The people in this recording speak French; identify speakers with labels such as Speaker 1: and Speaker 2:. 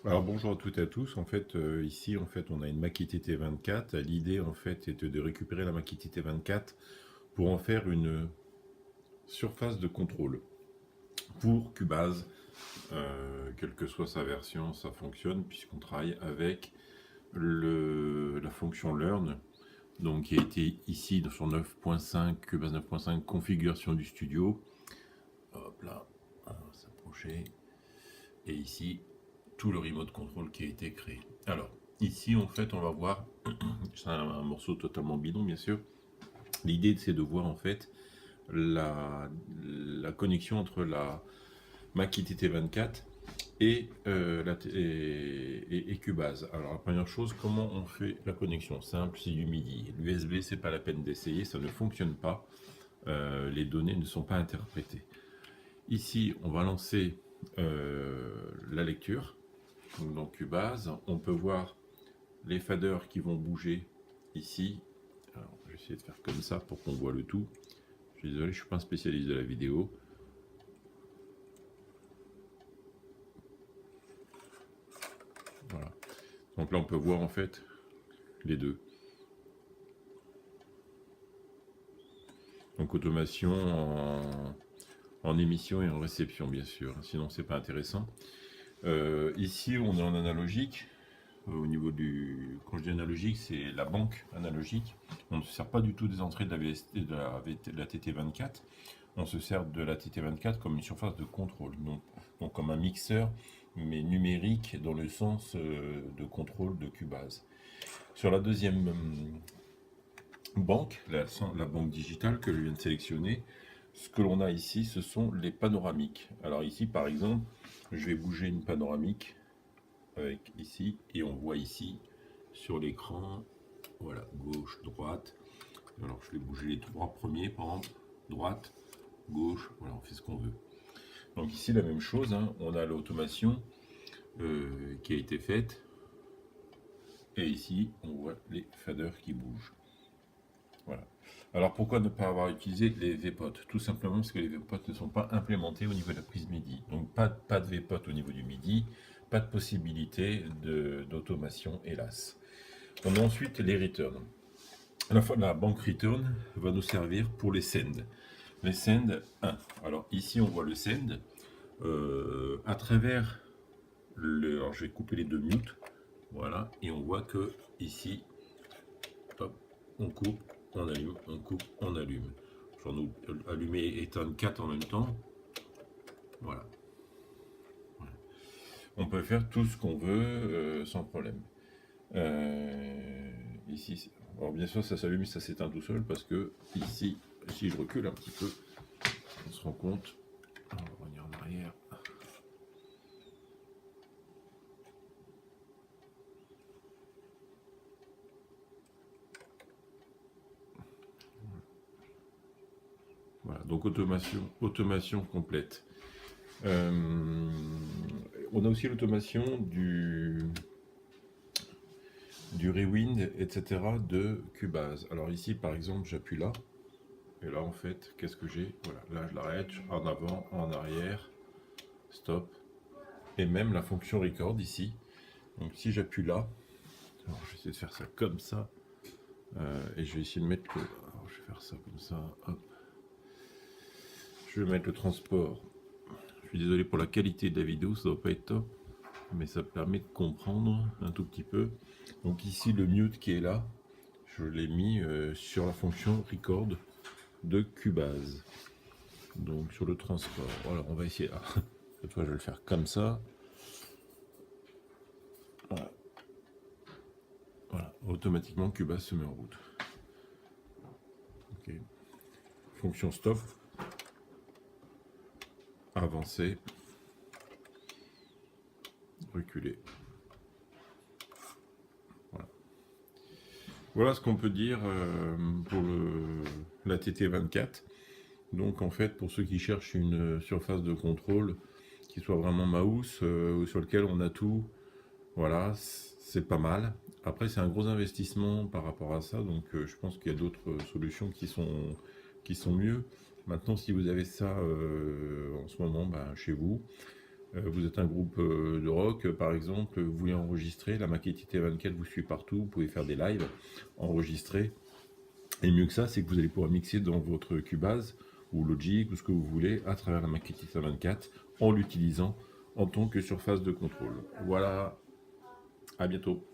Speaker 1: Alors bonjour à toutes et à tous. En fait, ici, on a une Makiti T24. L'idée, en fait, est de récupérer la Makiti T24 pour en faire une surface de contrôle pour Cubase. Quelle que soit sa version, ça fonctionne puisqu'on travaille avec la fonction Learn, donc qui a été ici dans son 9.5, Cubase 9.5, configuration du studio. Hop là, on va s'approcher. Et ici, tout le remote control qui a été créé. Alors, ici, en fait, on va voir, c'est un morceau totalement bidon, bien sûr. L'idée, c'est de voir, en fait, la connexion entre la Makiti T24 et Cubase. Alors, la première chose, comment on fait la connexion? Simple, c'est du MIDI. L'USB, c'est pas la peine d'essayer, ça ne fonctionne pas. Les données ne sont pas interprétées. Ici, on va lancer la lecture. Donc dans Cubase, on peut voir les faders qui vont bouger ici. Alors, je vais essayer de faire comme ça pour qu'on voit le tout. Je suis désolé, je ne suis pas un spécialiste de la vidéo. Voilà. Donc là, on peut voir en fait les deux. Donc automation en émission et en réception, bien sûr. Sinon, c'est pas intéressant. Ici, on est en analogique. Au niveau du. Quand je dis analogique, c'est la banque analogique. On ne se sert pas du tout des entrées de la, VST, de la TT24. On se sert de la TT24 comme une surface de contrôle, donc comme un mixeur, mais numérique dans le sens de contrôle de Cubase. Sur la deuxième banque, la banque digitale que je viens de sélectionner, ce que l'on a ici, ce sont les panoramiques. Alors ici, par exemple, je vais bouger une panoramique avec ici, et on voit ici sur l'écran, voilà, gauche, droite. Alors je vais bouger les trois premiers, par exemple, droite, gauche, voilà, on fait ce qu'on veut. Donc ici la même chose, hein, on a l'automation qui a été faite, et ici on voit les faders qui bougent. Voilà. Alors pourquoi ne pas avoir utilisé les VPOT? Tout simplement parce que les VPOT ne sont pas implémentés au niveau de la prise MIDI. Donc pas de VPOT au niveau du MIDI, pas de possibilité d'automation, hélas. On a ensuite les returns. La banque return va nous servir pour les send. Les send 1. Alors ici on voit le send à travers le. Alors je vais couper les deux mutes. Voilà. Et on voit que ici, hop, on coupe, on allume, on coupe, on allume. Genre nous allumer et éteindre 4 en même temps. Voilà. On peut faire tout ce qu'on veut sans problème. Ici, alors bien sûr ça s'allume et ça s'éteint tout seul parce que ici, si je recule un petit peu, on se rend compte. On va revenir en arrière. Voilà, donc automation complète. On a aussi l'automation du rewind, etc. de Cubase. Alors ici, par exemple, j'appuie là. Et là, en fait, qu'est-ce que j'ai? Voilà, là, je l'arrête, en avant, en arrière, stop. Et même la fonction record ici. Donc si j'appuie là, alors je vais essayer de faire ça comme ça. Et je vais essayer de mettre le. Alors, je vais faire ça comme ça. Hop. Je vais mettre le transport. Je suis désolé pour la qualité de la vidéo, ça ne doit pas être top. Mais ça permet de comprendre un tout petit peu. Donc ici, le mute qui est là, je l'ai mis sur la fonction record de Cubase. Donc sur le transport. Alors on va essayer. Ah, cette fois je vais le faire comme ça. Voilà. Voilà. Automatiquement Cubase se met en route. Ok. Fonction stop. Avancer. Reculer. Voilà. Voilà ce qu'on peut dire pour la TT24. Donc en fait, pour ceux qui cherchent une surface de contrôle qui soit vraiment mouse, sur lequel on a tout, voilà, c'est pas mal. Après, c'est un gros investissement par rapport à ça, donc je pense qu'il y a d'autres solutions qui sont mieux. Maintenant, si vous avez ça en ce moment chez vous, Vous êtes un groupe de rock, par exemple, vous voulez enregistrer, la maquette IT24 vous suit partout, vous pouvez faire des lives, enregistrer. Et mieux que ça, c'est que vous allez pouvoir mixer dans votre Cubase ou Logic ou ce que vous voulez à travers la maquette IT24 en l'utilisant en tant que surface de contrôle. Voilà, à bientôt.